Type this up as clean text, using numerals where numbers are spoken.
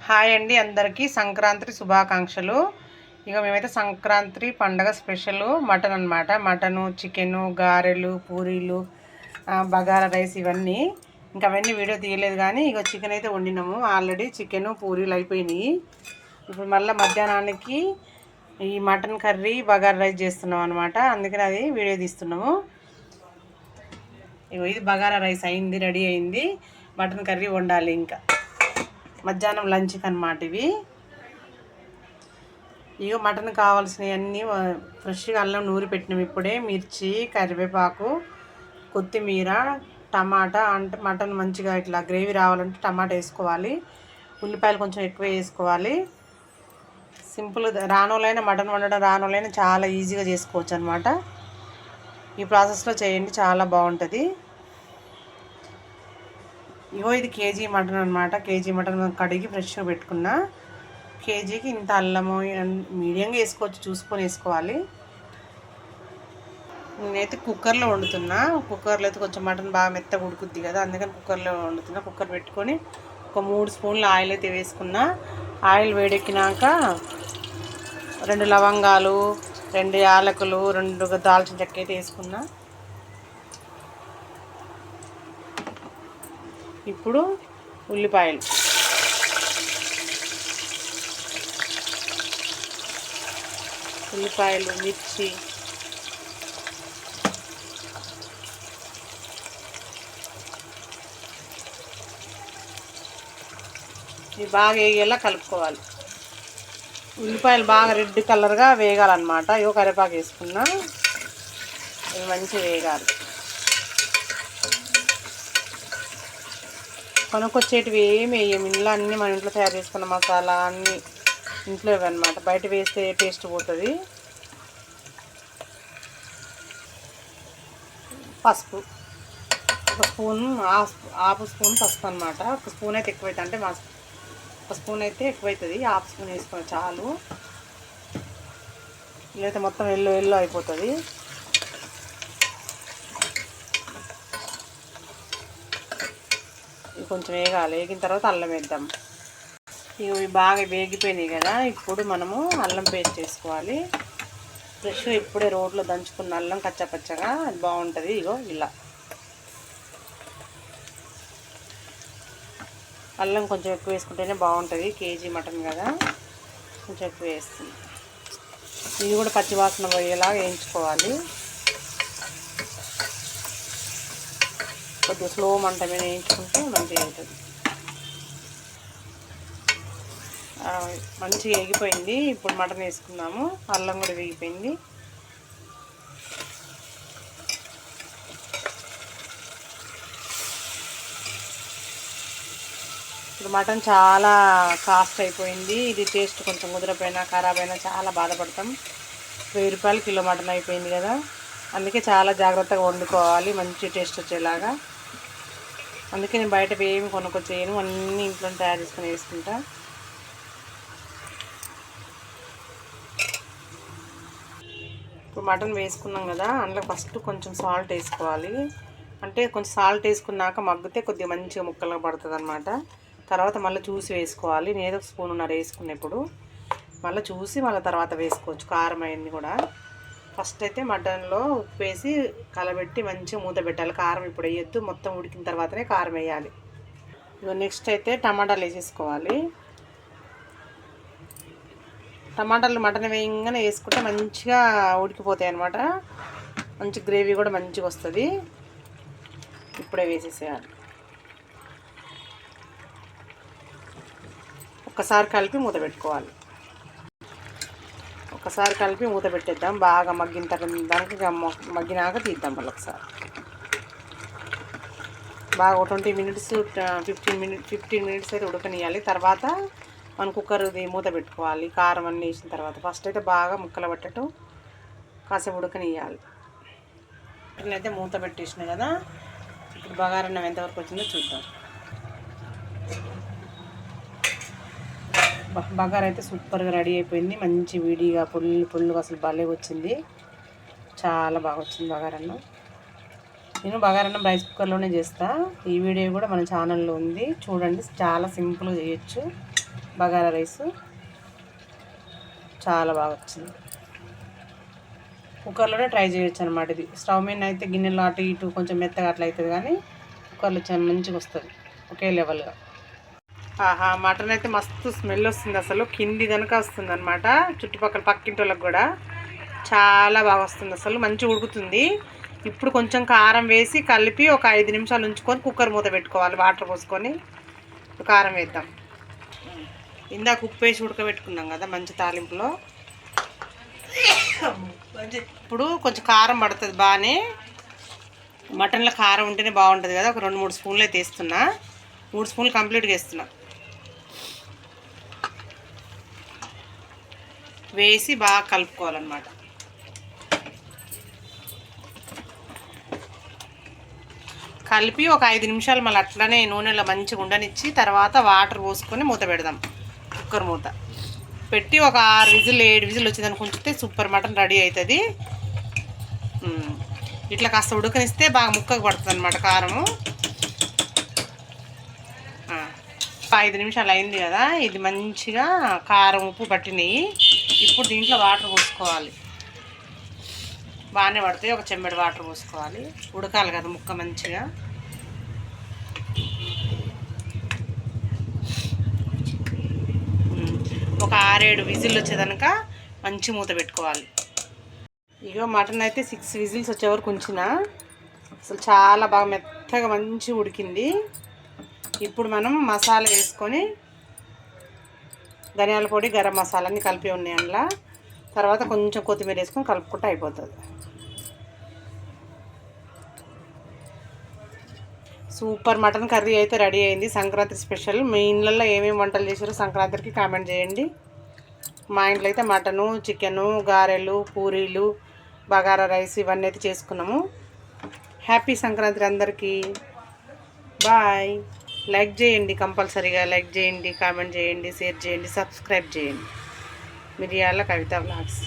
Hi అండి, అందరికీ సంక్రాంతి శుభాకాంక్షలు. ఇక మేమైతే సంక్రాంతి పండగ స్పెషల్ మటన్ అనమాట. మటను, చికెను, గారెలు, పూరీలు, బగారా రైస్ ఇవన్నీ. ఇంకా అవన్నీ వీడియో తీయలేదు కానీ ఇక చికెన్ అయితే వండినాము. ఆల్రెడీ చికెను పూరీలు అయిపోయినాయి. ఇప్పుడు మళ్ళీ మధ్యాహ్నానికి ఈ మటన్ కర్రీ బగారా రైస్ చేస్తున్నాం అనమాట. అందుకని అది వీడియో తీస్తున్నాము. ఇగో ఇది బగారా రైస్ అయింది, రెడీ అయింది. మటన్ కర్రీ వండాలి ఇంకా మధ్యాహ్నం లంచ్కి అన్నమాట. ఇక మటన్ కావాల్సినవన్నీ ఫ్రెష్గా అల్లం నూరి పెట్టినాం ఇప్పుడే. మిర్చి, కరివేపాకు, కొత్తిమీర, టమాటా. అంటే మటన్ మంచిగా ఇట్లా గ్రేవీ రావాలంటే టమాటా వేసుకోవాలి. ఉల్లిపాయలు కొంచెం ఎక్కువ వేసుకోవాలి. సింపుల్. రానోళ్ళైనా మటన్ వండడం రానోళ్ళైనా చాలా ఈజీగా చేసుకోవచ్చు అనమాట. ఈ ప్రాసెస్లో చేయండి, చాలా బాగుంటుంది. ఇగో ఇది కేజీ మటన్ అనమాట. కేజీ మటన్ కడిగి ఫ్రెష్గా పెట్టుకున్నా. కేజీకి ఇంత అల్లము మీడియంగా వేసుకోవచ్చు, చూసుకొని వేసుకోవాలి. నేనైతే కుక్కర్లో వండుతున్నా. కుక్కర్లో అయితే కొంచెం మటన్ బాగా మెత్తగా ఉడుకుద్ది కదా, అందుకని కుక్కర్లో వండుతున్నా. కుక్కర్ పెట్టుకొని ఒక 3 స్పూన్ల ఆయిల్ అయితే వేసుకున్నా. ఆయిల్ వేడెక్కినాక 2 లవంగాలు, 2 యాలకులు, 2 దాల్చిన చెక్క అయితే వేసుకున్నా. ఇప్పుడు ఉల్లిపాయలు, మిర్చి, ఇవి బాగా వేగేలా కలుపుకోవాలి. ఉల్లిపాయలు బాగా రెడ్ కలర్గా వేగాలన్నమాట. ఇవో కరివేపాకు వేసుకున్నా. ఇవి మంచిగా వేగాలి. కొనుక్కొచ్చేటివి ఏమి వేయం, ఇంట్లో అన్నీ మన ఇంట్లో తయారు చేసుకున్న మసాలా అన్నీ ఇంట్లో ఇవన్నమాట. బయట వేస్తే టేస్ట్ పోతుంది. పసుపు ఒక స్పూన్, హాఫ్ స్పూన్ పసుపు అనమాట. ఒక స్పూన్ అయితే ఎక్కువైతే, అంటే ఒక స్పూన్ అయితే ఎక్కువైతుంది, హాఫ్ స్పూన్ వేసుకొని చాలు. లేకపోతే మొత్తం ఎల్లో అయిపోతుంది. ఇది కొంచెం వేగాలి. వేగిన తర్వాత అల్లం వేద్దాం. ఇవి బాగా వేగిపోయినాయి కదా, ఇప్పుడు మనము అల్లం పేస్ట్ వేసుకోవాలి. ఫ్రెష్గా ఇప్పుడే రోట్లో దంచుకున్న అల్లం కచ్చపచ్చగా, అది బాగుంటుంది. ఇగో ఇలా అల్లం కొంచెం ఎక్కువ వేసుకుంటేనే బాగుంటుంది. కేజీ మటన్ కదా, కొంచెం ఎక్కువ వేస్తుంది. ఇది కూడా పచ్చివాసన పోయేలా వేయించుకోవాలి. కొద్దిగా స్లో మంట మీద వేయించుకుంటే మంచిగా ఉంటుంది. మంచిగా వేగిపోయింది. ఇప్పుడు మటన్ వేసుకుందాము. అల్లం కూడా వేగిపోయింది. ఇప్పుడు మటన్ చాలా కాస్ట్ అయిపోయింది. ఇది టేస్ట్ కొంచెం కుదిరిపోయినా ఖరాబ్ అయినా చాలా బాధపడతాం. 1000 రూపాయలు కిలో మటన్ అయిపోయింది కదా, అందుకే చాలా జాగ్రత్తగా వండుకోవాలి మంచి టేస్ట్ వచ్చేలాగా. అందుకే నేను బయట ఏమి కొనుక్కొచ్చేయను, అన్నీ ఇంట్లో తయారు చేసుకొని వేసుకుంటా. ఇప్పుడు మటన్ వేసుకున్నాం కదా, అందులో ఫస్ట్ కొంచెం సాల్ట్ వేసుకోవాలి. అంటే కొంచెం సాల్ట్ వేసుకున్నాక మగ్గితే కొద్దిగా మంచిగా ముక్కలుగా పడుతుంది అనమాట. తర్వాత మళ్ళీ చూసి వేసుకోవాలి. నేను 1 స్పూన్ వేసుకున్నప్పుడు మళ్ళీ చూసి మళ్ళీ తర్వాత వేసుకోవచ్చు కారం అవన్నీ కూడా. ఫస్ట్ అయితే మటన్లో ఉప్పు వేసి కలబెట్టి మంచిగా మూత పెట్టాలి. కారం ఇప్పుడు వేయొద్దు, మొత్తం ఉడికిన తర్వాతనే కారం వేయాలి. ఇక నెక్స్ట్ అయితే టమాటాలు వేసేసుకోవాలి. టమాటాలు మటన్ వేయంగానే వేసుకుంటే మంచిగా ఉడికిపోతాయి అన్నమాట. మంచి గ్రేవీ కూడా మంచిగా వస్తుంది. ఇప్పుడే వేసేసేయాలి. ఒక్కసారి కలిపి మూత పెట్టుకోవాలి. ఒకసారి కలిపి మూత పెట్టేద్దాం. బాగా మగ్గిన తర్వాత దానికి మగ్గినాక తీద్దాం. మళ్ళీ ఒకసారి బాగా 20 మినిట్స్ 15 మినిట్స్ అయితే ఉడకనియాలి. తర్వాత మనం కుక్కర్ది మూత పెట్టుకోవాలి. కారం అన్నీ వేసిన తర్వాత ఫస్ట్ అయితే బాగా ముక్కలు పట్టేట్టు కాసేపు ఉడకనియాలి. అయితే మూత పెట్టేసిన కదా, ఇప్పుడు బగారన్నం ఎంతవరకు వచ్చిందో చూద్దాం. బగారా అయితే సూపర్గా రెడీ అయిపోయింది. మంచి విడిగా పుల్లుగా అసలు భలే వచ్చింది. చాలా బాగా వచ్చింది బగారన్నం. నేను బగారన్నం రైస్ కుక్కర్లోనే చేస్తా. ఈ వీడియో కూడా మన ఛానల్లో ఉంది, చూడండి. చాలా సింపుల్గా చేయొచ్చు. బగారా రైస్ చాలా బాగా వచ్చింది. కుక్కర్లోనే ట్రై చేయొచ్చు అనమాట. ఇది స్టవ్ మీద అయితే గిన్నెలో అటు ఇటు కొంచెం మెత్తగా అట్లా అవుతుంది, కానీ కుక్కర్లో మంచిగా వస్తుంది ఒకే లెవెల్గా. ఆహా, మటన్ అయితే మస్తు స్మెల్ వస్తుంది, అసలు కింది కనుక వస్తుంది అనమాట. చుట్టుపక్కల పక్కింటి వాళ్ళకి కూడా చాలా బాగా వస్తుంది, అసలు మంచిగా ఉడుకుతుంది. ఇప్పుడు కొంచెం కారం వేసి కలిపి ఒక 5 నిమిషాలు ఉంచుకొని కుక్కర్ మూత పెట్టుకోవాలి. వాటర్ పోసుకొని కారం వేద్దాం. ఇందాక ఉప్పు వేసి ఉడకబెట్టుకున్నాం కదా మంచి తాలింపులో. ఇప్పుడు కొంచెం కారం పడుతుంది బాగానే. మటన్లో కారం ఉంటేనే బాగుంటుంది కదా. ఒక 2-3 స్పూన్లు అయితే వేస్తున్నా. 3 స్పూన్లు కంప్లీట్గా వేస్తున్నా. వేసి బాగా కలుపుకోవాలన్నమాట. కలిపి ఒక 5 నిమిషాలు మళ్ళీ అట్లనే నూనెలో మంచిగా ఉండనిచ్చి తర్వాత వాటర్ పోసుకొని మూత పెడదాం. కుక్కర్ మూత పెట్టి ఒక 6 విజిల్ 7 విజిల్ వచ్చేదానికి ఉంచితే సూపర్ మటన్ రెడీ అవుతుంది. ఇట్లా కాస్త ఉడకనిస్తే బాగా ముక్కకు పడుతుంది అనమాట కారము. 5 నిమిషాలు అయింది కదా, ఇది మంచిగా కారం ఉప్పు పట్టినాయి. ఇప్పుడు దీంట్లో వాటర్ పోసుకోవాలి. బాగానే పడతాయి. ఒక చెంబెడు వాటర్ పోసుకోవాలి. ఉడకాలి కదా ముక్క మంచిగా. ఒక 6-7 విజిల్ వచ్చేదనక మంచి మూత పెట్టుకోవాలి. ఇగో మటన్ అయితే 6 విజిల్స్ వచ్చే వరకు ఉంచిన. అసలు చాలా బాగా మెత్తగా మంచి ఉడికింది. ఇప్పుడు మనం మసాలా వేసుకొని ధనియాల పొడి గరం మసాలా అన్నీ కలిపి ఉన్నాయి అందులో. తర్వాత కొంచెం కొత్తిమీర వేసుకొని కలుపుకుంటే అయిపోతుంది. సూపర్ మటన్ కర్రీ అయితే రెడీ అయింది. సంక్రాంతి స్పెషల్. మీ ఇళ్ళల్లో ఏమేమి వంటలు చేశారో సంక్రాంతికి కామెంట్ చేయండి. మా ఇంట్లో అయితే మటను, చికెను, గారెలు, పూరీలు, బగారా రైస్ ఇవన్నీ అయితే చేసుకున్నాము. హ్యాపీ సంక్రాంతి అందరికీ. బాయ్. లైక్ చేయండి, కంపల్సరీగా లైక్ చేయండి, కామెంట్ చేయండి, షేర్ చేయండి, సబ్స్క్రైబ్ చేయండి. మిరియాల కవిత వ్లాగ్స్.